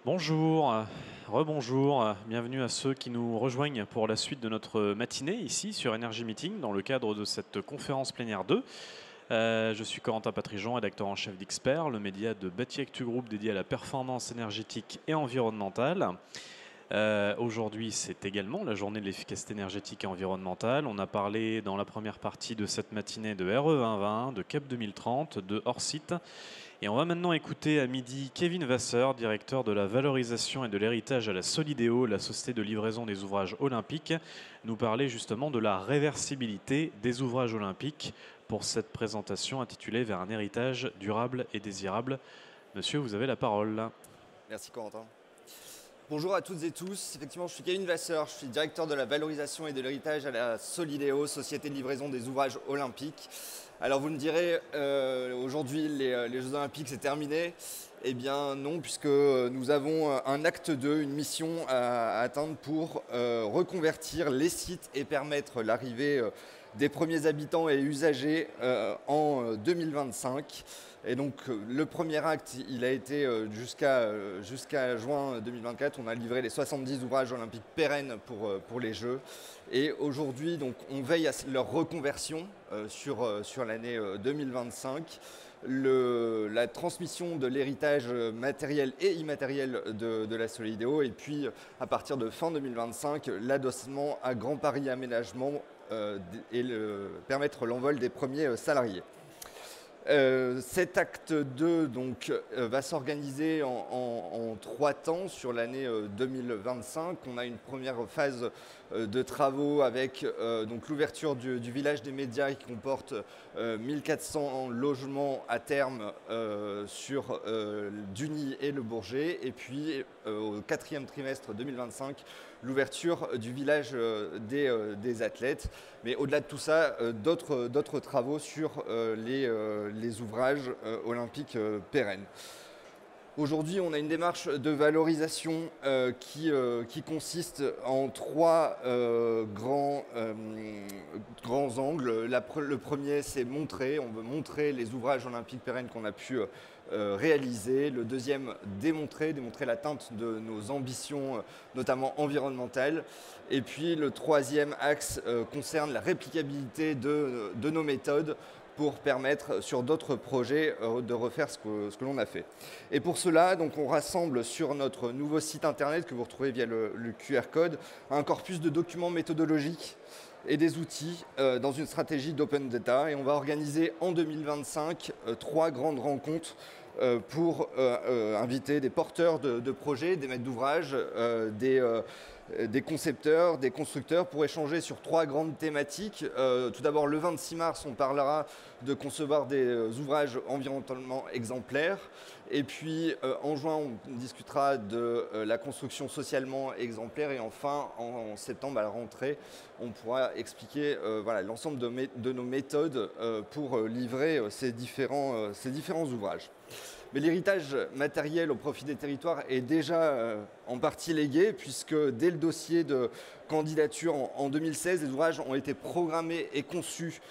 Bonjour, rebonjour, bienvenue à ceux qui nous rejoignent pour la suite de notre matinée ici sur Energy Meeting dans le cadre de cette conférence plénière 2. Je suis Corentin Patrigeon, rédacteur en chef d'Expert, le média de Bâti Actu Group dédié à la performance énergétique et environnementale. Aujourd'hui, c'est également la journée de l'efficacité énergétique et environnementale. On a parlé dans la première partie de cette matinée de RE 2020, de CAP 2030, de hors-site. Et on va maintenant écouter à midi Kevin Vasseur, directeur de la valorisation et de l'héritage à la Solideo, la société de livraison des ouvrages olympiques, nous parler justement de la réversibilité des ouvrages olympiques pour cette présentation intitulée Vers un héritage durable et désirable. Monsieur, vous avez la parole. Merci Corentin. Bonjour à toutes et tous, effectivement je suis Kevin Vasseur, je suis directeur de la valorisation et de l'héritage à la Solideo, société de livraison des ouvrages olympiques. Alors vous me direz, aujourd'hui les Jeux Olympiques c'est terminé. Eh bien non, puisque nous avons un acte 2, une mission à atteindre pour reconvertir les sites et permettre l'arrivée des premiers habitants et usagers en 2025. Et donc le premier acte, il a été jusqu'à juin 2024. On a livré les 70 ouvrages olympiques pérennes pour les Jeux. Et aujourd'hui, donc, on veille à leur reconversion sur l'année 2025. La transmission de l'héritage matériel et immatériel de la Solideo. Et puis, à partir de fin 2025, l'adossement à Grand Paris Aménagement et permettre l'envol des premiers salariés. Cet acte 2 donc, va s'organiser en 3 temps sur l'année 2025. On a une première phase de travaux avec donc l'ouverture du village des médias qui comporte 1400 logements à terme sur Duny et le Bourget. Et puis au 4e trimestre 2025, l'ouverture du village des athlètes. Mais au-delà de tout ça, d'autres travaux sur les ouvrages olympiques pérennes. Aujourd'hui, on a une démarche de valorisation qui consiste en 3 grands angles. Le premier, c'est montrer. On veut montrer les ouvrages olympiques pérennes qu'on a pu réaliser. Le deuxième, démontrer l'atteinte de nos ambitions, notamment environnementales. Et puis le troisième axe concerne la réplicabilité de nos méthodes pour permettre sur d'autres projets de refaire ce que l'on a fait. Et pour cela, donc, on rassemble sur notre nouveau site internet que vous retrouvez via le QR code un corpus de documents méthodologiques et des outils dans une stratégie d'open data. Et on va organiser en 2025 3 grandes rencontres pour inviter des porteurs de projets, des maîtres d'ouvrage, des concepteurs, des constructeurs pour échanger sur 3 grandes thématiques. Tout d'abord, le 26 mars, on parlera de concevoir des ouvrages environnementalement exemplaires. Et puis, en juin, on discutera de la construction socialement exemplaire. Et enfin, en septembre, à la rentrée, on pourra expliquer voilà, l'ensemble de nos méthodes pour livrer ces différents ouvrages. Mais l'héritage matériel au profit des territoires est déjà en partie légué, puisque dès le dossier de candidature en 2016, les ouvrages ont été programmés et conçus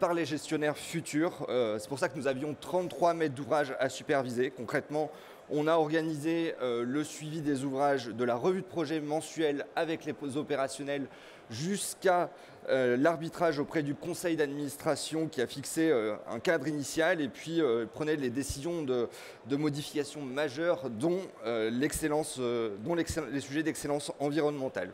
par les gestionnaires futurs. C'est pour ça que nous avions 33 maîtres d'ouvrage à superviser. Concrètement, on a organisé le suivi des ouvrages de la revue de projet mensuelle avec les opérationnels jusqu'à l'arbitrage auprès du conseil d'administration qui a fixé un cadre initial et puis prenait les décisions de modifications majeures dont les sujets d'excellence environnementale.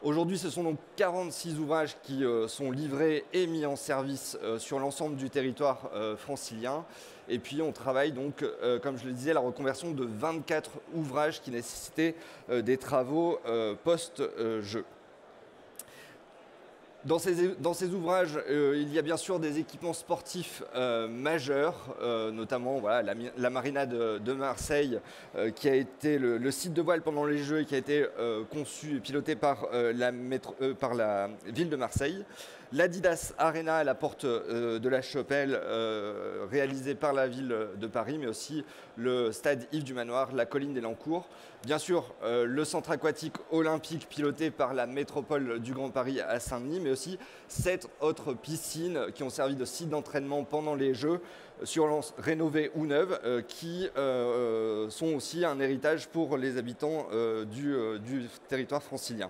Aujourd'hui, ce sont donc 46 ouvrages qui sont livrés et mis en service sur l'ensemble du territoire francilien. Et puis, on travaille donc, comme je le disais, à la reconversion de 24 ouvrages qui nécessitaient des travaux post-jeu. Dans ces ouvrages, il y a bien sûr des équipements sportifs majeurs, notamment voilà, la marina de Marseille, qui a été le site de voile pendant les Jeux et qui a été conçu et piloté par la ville de Marseille. L'Adidas Arena à la porte de la Chapelle, réalisé par la ville de Paris, mais aussi le stade Yves du Manoir, la colline des Lancours. Bien sûr, le centre aquatique olympique piloté par la métropole du Grand Paris à Saint-Denis, mais aussi 7 autres piscines qui ont servi de site d'entraînement pendant les Jeux, rénovées ou neuves, qui sont aussi un héritage pour les habitants du territoire francilien.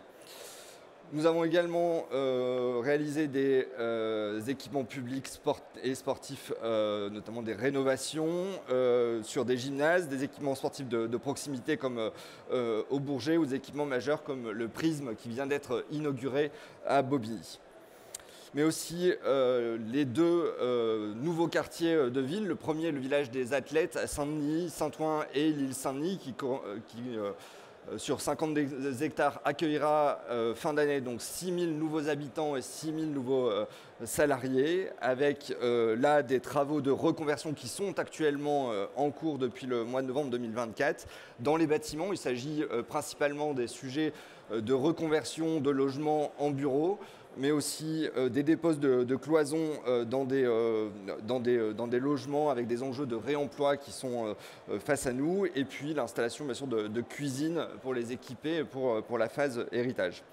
Nous avons également réalisé des équipements publics et sportifs, notamment des rénovations sur des gymnases, des équipements sportifs de proximité comme au Bourget, ou des équipements majeurs comme le Prisme qui vient d'être inauguré à Bobigny. Mais aussi les deux nouveaux quartiers de ville. Le premier, le village des athlètes à Saint-Denis, Saint-Ouen et l'île Saint-Denis qui sur 50 hectares, accueillera fin d'année donc 6 000 nouveaux habitants et 6 000 nouveaux salariés, avec là des travaux de reconversion qui sont actuellement en cours depuis le mois de novembre 2024. Dans les bâtiments, il s'agit principalement des sujets de reconversion de logements en bureaux, mais aussi des dépôts de cloisons dans des logements avec des enjeux de réemploi qui sont face à nous, et puis l'installation bien sûr de cuisine pour les équiper pour la phase héritage.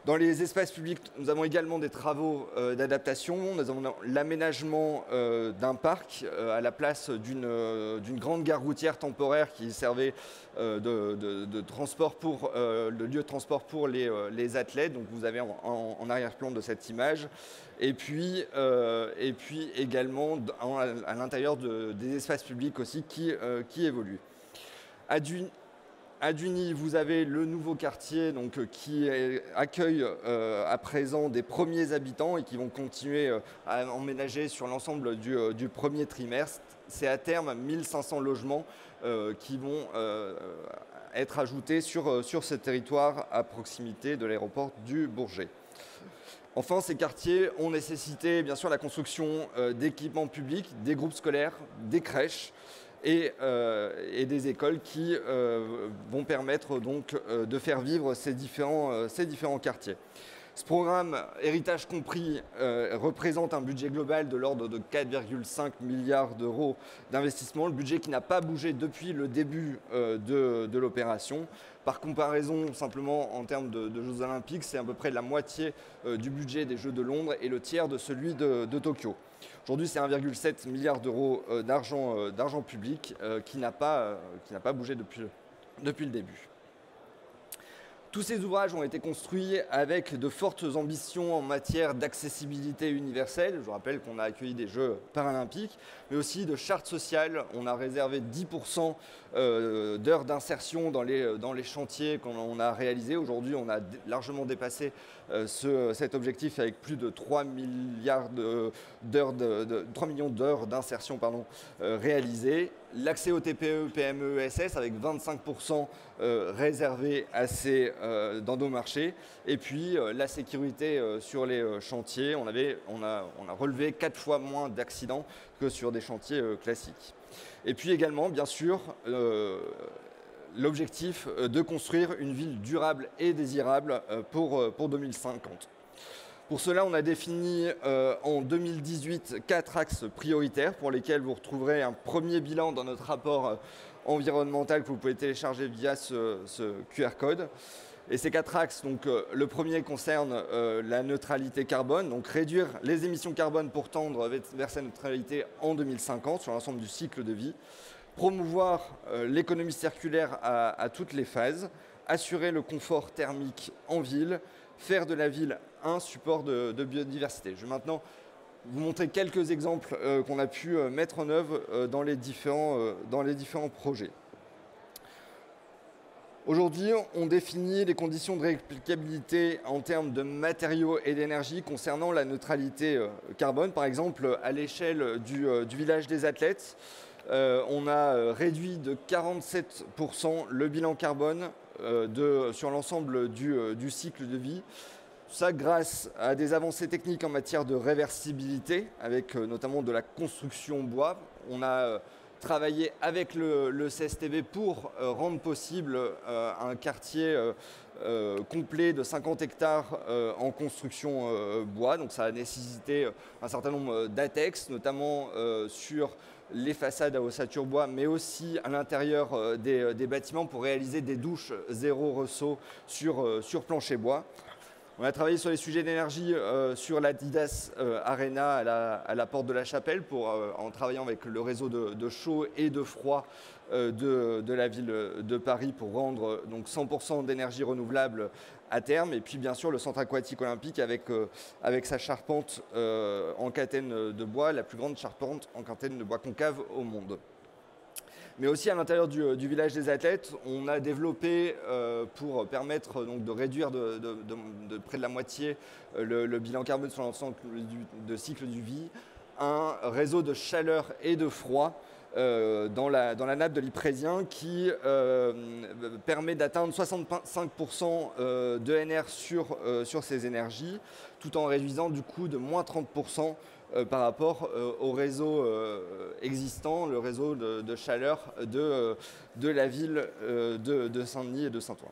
Dans les espaces publics, nous avons également des travaux d'adaptation. Nous avons l'aménagement d'un parc à la place d'une grande gare routière temporaire qui servait de transport le lieu de transport pour les athlètes. Donc vous avez en arrière-plan de cette image. Et puis également à l'intérieur des espaces publics aussi qui évoluent. À Duny, vous avez le nouveau quartier donc, qui accueille à présent des premiers habitants et qui vont continuer à emménager sur l'ensemble du premier trimestre. C'est à terme 1500 logements qui vont être ajoutés sur ce territoire à proximité de l'aéroport du Bourget. Enfin, ces quartiers ont nécessité bien sûr la construction d'équipements publics, des groupes scolaires, des crèches, et des écoles qui vont permettre donc de faire vivre ces différents quartiers. Ce programme, héritage compris, représente un budget global de l'ordre de 4,5 milliards d'euros d'investissement, le budget qui n'a pas bougé depuis le début de l'opération. Par comparaison, simplement en termes de Jeux Olympiques, c'est à peu près la moitié du budget des Jeux de Londres et le tiers de celui de Tokyo. Aujourd'hui, c'est 1,7 milliard d'euros d'argent public qui n'a pas bougé depuis le début. Tous ces ouvrages ont été construits avec de fortes ambitions en matière d'accessibilité universelle. Je vous rappelle qu'on a accueilli des Jeux paralympiques, mais aussi de charte sociale. On a réservé 10% d'heures d'insertion dans les chantiers qu'on a réalisés. Aujourd'hui, on a largement dépassé cet objectif avec plus de 3 millions d'heures d'insertion réalisées. L'accès au TPE, PME, ESS avec 25% réservés dans nos marchés. Et puis la sécurité sur les chantiers, on a relevé 4 fois moins d'accidents que sur des chantiers classiques. Et puis également, bien sûr, l'objectif de construire une ville durable et désirable pour 2050. Pour cela, on a défini en 2018 4 axes prioritaires pour lesquels vous retrouverez un premier bilan dans notre rapport environnemental que vous pouvez télécharger via ce QR code. Et ces 4 axes, donc, le premier concerne la neutralité carbone, donc réduire les émissions carbone pour tendre vers sa neutralité en 2050 sur l'ensemble du cycle de vie, promouvoir l'économie circulaire à toutes les phases, assurer le confort thermique en ville, faire de la ville un support de biodiversité. Je vais maintenant vous montrer quelques exemples qu'on a pu mettre en œuvre dans les différents projets. Aujourd'hui, on définit les conditions de réplicabilité en termes de matériaux et d'énergie concernant la neutralité carbone. Par exemple, à l'échelle du village des athlètes, on a réduit de 47% le bilan carbone sur l'ensemble du cycle de vie. Tout ça grâce à des avancées techniques en matière de réversibilité, avec notamment de la construction bois. On a travailler avec le CSTB pour rendre possible un quartier complet de 50 hectares en construction bois. Donc ça a nécessité un certain nombre d'ATEX, notamment sur les façades à ossature bois, mais aussi à l'intérieur des bâtiments pour réaliser des douches zéro ressaut sur plancher bois. On a travaillé sur les sujets d'énergie sur l'Adidas Arena à la Porte de la Chapelle en travaillant avec le réseau de chaud et de froid de la ville de Paris pour rendre donc 100% d'énergie renouvelable à terme. Et puis bien sûr le centre aquatique olympique avec sa charpente en catène de bois, la plus grande charpente en catène de bois concave au monde. Mais aussi à l'intérieur du village des athlètes, on a développé, pour permettre donc, de réduire de près de la moitié le bilan carbone sur l'ensemble de cycle du vie, un réseau de chaleur et de froid dans la nappe de l'Yprésien qui permet d'atteindre 65% d'ENR sur ces énergies, tout en réduisant du coup de moins 30% par rapport au réseau existant, le réseau de chaleur de la ville de Saint-Denis et de Saint-Ouen.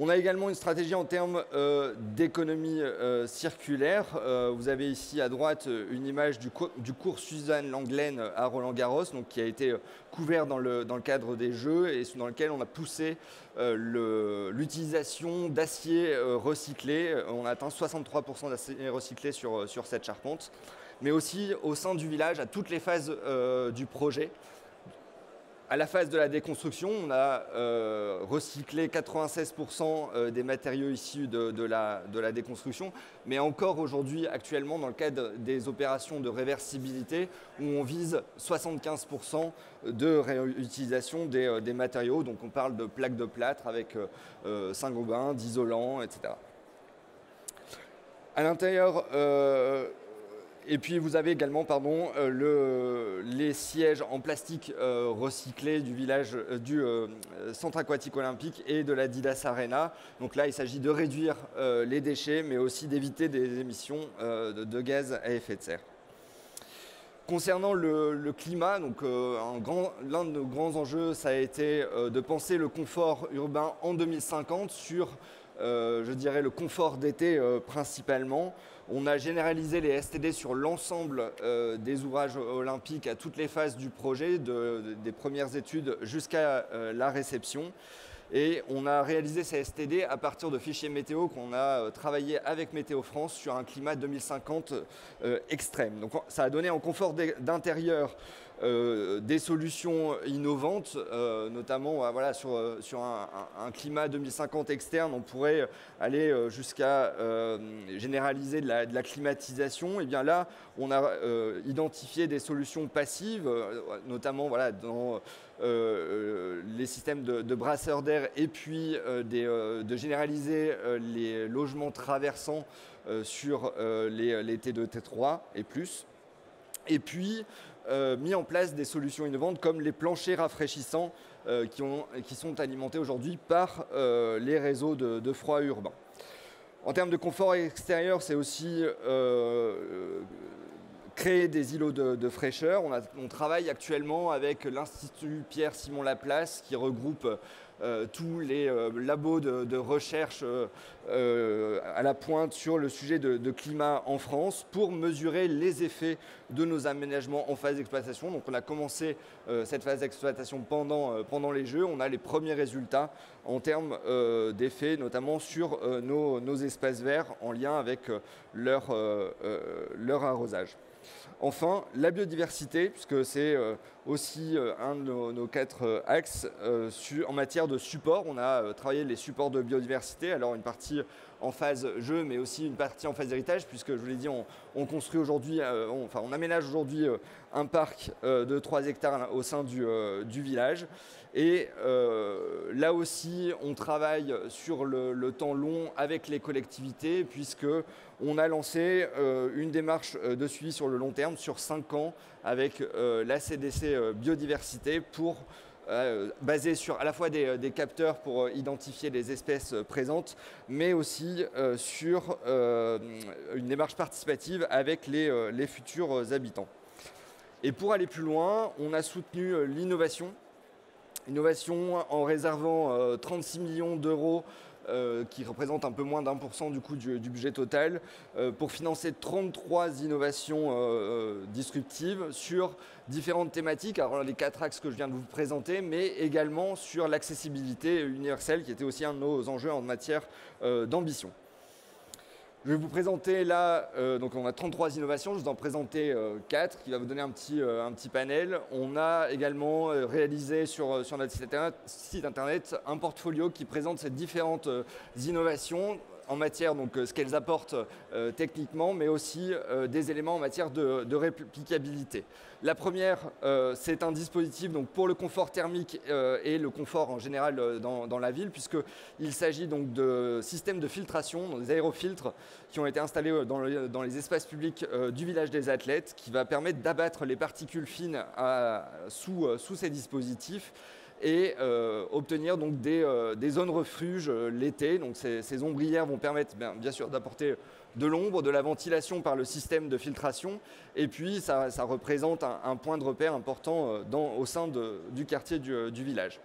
On a également une stratégie en termes d'économie circulaire. Vous avez ici à droite une image du cours Suzanne Langlaine à Roland-Garros, qui a été couvert dans le cadre des Jeux et dans lequel on a poussé l'utilisation d'acier recyclé. On a atteint 63% d'acier recyclé sur cette charpente, mais aussi au sein du village, à toutes les phases du projet. À la phase de la déconstruction, on a recyclé 96% des matériaux issus de la déconstruction, mais encore aujourd'hui, actuellement, dans le cadre des opérations de réversibilité, où on vise 75% de réutilisation des matériaux. Donc on parle de plaques de plâtre avec Saint-Gobain, d'isolant, etc. À l'intérieur, et puis vous avez également les sièges en plastique recyclé du village du centre aquatique olympique et de l'Adidas Arena. Donc là, il s'agit de réduire les déchets, mais aussi d'éviter des émissions de gaz à effet de serre. Concernant le climat, l'un de nos grands enjeux, ça a été de penser le confort urbain en 2050 sur, je dirais, le confort d'été principalement. On a généralisé les STD sur l'ensemble des ouvrages olympiques à toutes les phases du projet, des premières études jusqu'à la réception. Et on a réalisé ces STD à partir de fichiers météo qu'on a travaillé avec Météo France sur un climat 2050 extrême. Donc ça a donné en confort d'intérieur des solutions innovantes, notamment sur un climat 2050 externe, on pourrait aller jusqu'à généraliser de la climatisation. Et bien là, on a identifié des solutions passives, notamment dans les systèmes de brasseurs d'air et puis de généraliser les logements traversants sur les T2, T3 et plus. Et puis, mis en place des solutions innovantes comme les planchers rafraîchissants qui sont alimentés aujourd'hui par les réseaux de froid urbain. En termes de confort extérieur, c'est aussi créer des îlots de fraîcheur. On travaille actuellement avec l'Institut Pierre-Simon Laplace qui regroupe tous les labos de recherche à la pointe sur le sujet de climat en France pour mesurer les effets de nos aménagements en phase d'exploitation. Donc on a commencé cette phase d'exploitation pendant les Jeux. On a les premiers résultats en termes d'effets, notamment sur nos espaces verts en lien avec leur arrosage. Enfin, la biodiversité, puisque c'est aussi un de nos 4 axes en matière de support. On a travaillé les supports de biodiversité, alors une partie en phase jeu, mais aussi une partie en phase héritage, puisque je vous l'ai dit, on construit aujourd'hui, on aménage aujourd'hui un parc de 3 hectares au sein du village. Et là aussi, on travaille sur le temps long avec les collectivités, puisqu'on a lancé une démarche de suivi sur le long terme, sur 5 ans, avec la CDC Biodiversité, basé sur à la fois des capteurs pour identifier les espèces présentes, mais aussi sur une démarche participative avec les futurs habitants. Et pour aller plus loin, on a soutenu l'innovation. Innovation en réservant 36 millions d'euros qui représente un peu moins d'1% du coût du budget total, pour financer 33 innovations disruptives sur différentes thématiques. Alors les 4 axes que je viens de vous présenter, mais également sur l'accessibilité universelle, qui était aussi un de nos enjeux en matière d'ambition. Je vais vous présenter là, donc on a 33 innovations, je vais vous en présenter 4 qui va vous donner un petit panel. On a également réalisé sur notre site internet un portfolio qui présente ces différentes innovations en matière, donc ce qu'elles apportent techniquement, mais aussi des éléments en matière de réplicabilité. La première, c'est un dispositif donc, pour le confort thermique et le confort en général dans la ville, puisqu'il s'agit donc de systèmes de filtration, des aérofiltres qui ont été installés dans les espaces publics du village des athlètes, qui va permettre d'abattre les particules fines sous ces dispositifs et obtenir donc des zones refuges l'été. Donc ces ombrières vont permettre bien sûr d'apporter de l'ombre, de la ventilation par le système de filtration, et puis ça représente un point de repère important au sein du quartier du village.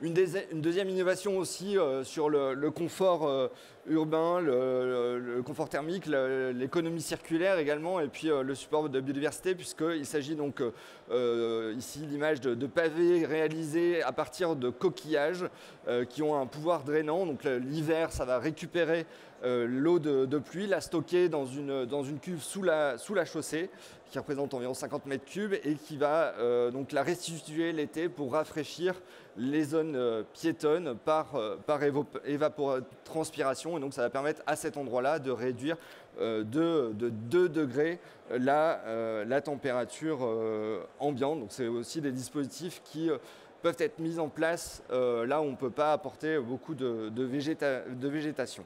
Une deuxième innovation aussi sur le confort urbain, le confort thermique, l'économie circulaire également, et puis le support de biodiversité, puisqu'il s'agit donc ici l'image de pavés réalisés à partir de coquillages qui ont un pouvoir drainant. Donc l'hiver, ça va récupérer l'eau de pluie, la stocker dans une cuve sous la chaussée, qui représente environ 50 mètres cubes, et qui va donc la restituer l'été pour rafraîchir les zones piétonnes par évapotranspiration. Et donc ça va permettre à cet endroit-là de réduire de 2 degrés la température ambiante. Donc c'est aussi des dispositifs qui peuvent être mis en place là où on ne peut pas apporter beaucoup de végétation.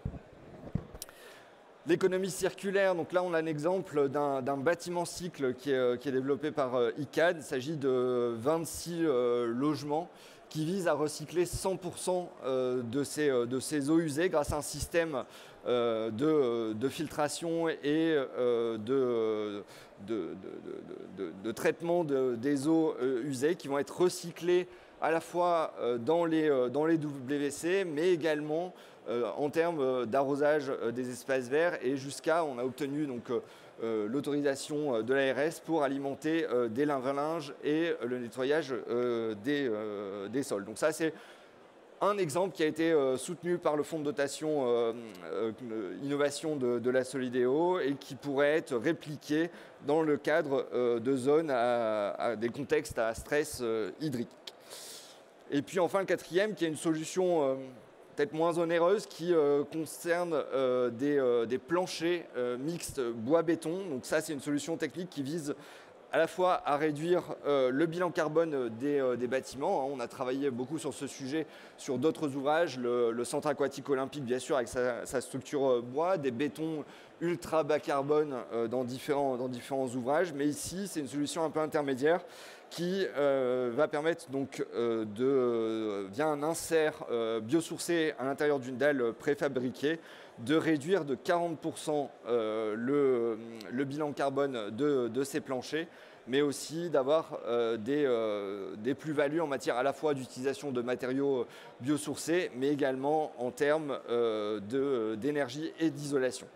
L'économie circulaire, donc là on a un exemple d'un bâtiment cycle qui est développé par ICAD. Il s'agit de 26 logements qui visent à recycler 100% de ces eaux usées grâce à un système de filtration et de traitement des eaux usées qui vont être recyclées à la fois dans les WC, mais également en termes d'arrosage des espaces verts, et on a obtenu donc l'autorisation de l'ARS pour alimenter des lave-linges et le nettoyage des sols. Donc ça, c'est un exemple qui a été soutenu par le fonds de dotation innovation de la Solideo et qui pourrait être répliqué dans le cadre de zones à des contextes à stress hydrique. Et puis enfin le quatrième, qui est une solution peut-être moins onéreuse, qui concerne des planchers mixtes bois-béton. Donc ça, c'est une solution technique qui vise à la fois à réduire le bilan carbone des bâtiments. On a travaillé beaucoup sur ce sujet sur d'autres ouvrages, le centre aquatique olympique bien sûr avec sa structure bois, des bétons ultra bas carbone dans différents ouvrages, mais ici c'est une solution un peu intermédiaire qui va permettre donc via un insert biosourcé à l'intérieur d'une dalle préfabriquée, de réduire de 40% le bilan carbone de ces planchers, mais aussi d'avoir des plus-values en matière à la fois d'utilisation de matériaux biosourcés, mais également en termes d'énergie et d'isolation.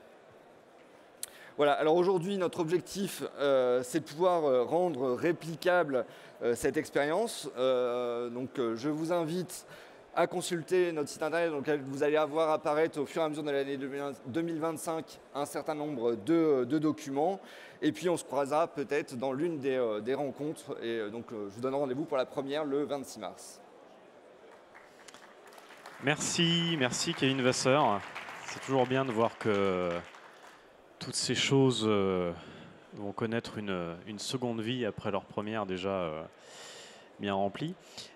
Voilà, alors aujourd'hui, notre objectif, c'est de pouvoir rendre réplicable cette expérience. Donc, je vous invite à consulter notre site internet dans lequel vous allez avoir apparaître au fur et à mesure de l'année 2025 un certain nombre de documents. Et puis, on se croisera peut-être dans l'une des rencontres. Et donc, je vous donne rendez-vous pour la première le 26 mars. Merci Kevin Vasseur. C'est toujours bien de voir que toutes ces choses vont connaître une seconde vie après leur première déjà bien remplie.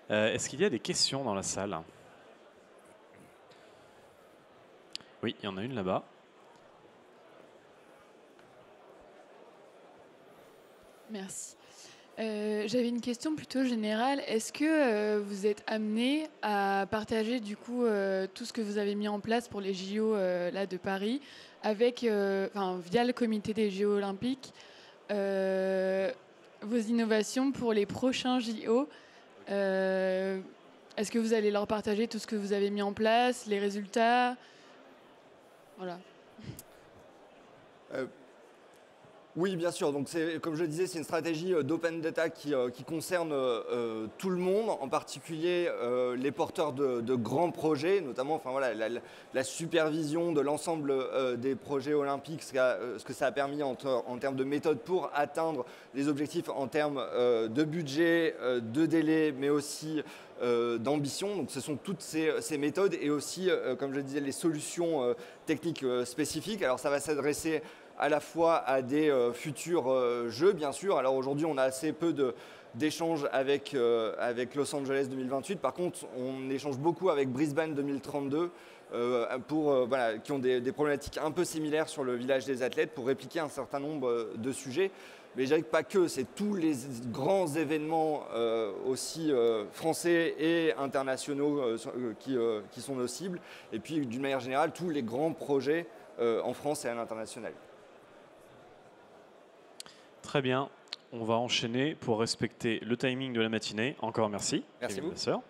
Est-ce qu'il y a des questions dans la salle? Oui, il y en a une là-bas. Merci. J'avais une question plutôt générale. Est-ce que vous êtes amené à partager du coup tout ce que vous avez mis en place pour les JO là, de Paris avec, via le comité des JO olympiques vos innovations pour les prochains JO. Est-ce que vous allez leur partager tout ce que vous avez mis en place, les résultats? Voilà. Oui, bien sûr. Donc, comme je le disais, c'est une stratégie d'open data qui concerne tout le monde, en particulier les porteurs de grands projets, notamment la supervision de l'ensemble des projets olympiques, ce que ça a permis en termes de méthode pour atteindre les objectifs en termes de budget, de délai, mais aussi d'ambition. Donc, ce sont toutes ces méthodes et aussi, comme je le disais, les solutions techniques spécifiques. Alors, ça va s'adresser à la fois à des futurs jeux, bien sûr. Alors aujourd'hui, on a assez peu d'échanges avec Los Angeles 2028. Par contre, on échange beaucoup avec Brisbane 2032 qui ont des problématiques un peu similaires sur le village des athlètes pour répliquer un certain nombre de sujets. Mais je dirais que pas que, c'est tous les grands événements aussi français et internationaux qui sont nos cibles. Et puis, d'une manière générale, tous les grands projets en France et à l'international. Très bien, on va enchaîner pour respecter le timing de la matinée. Encore merci. Merci Kevin beaucoup. Vasseur.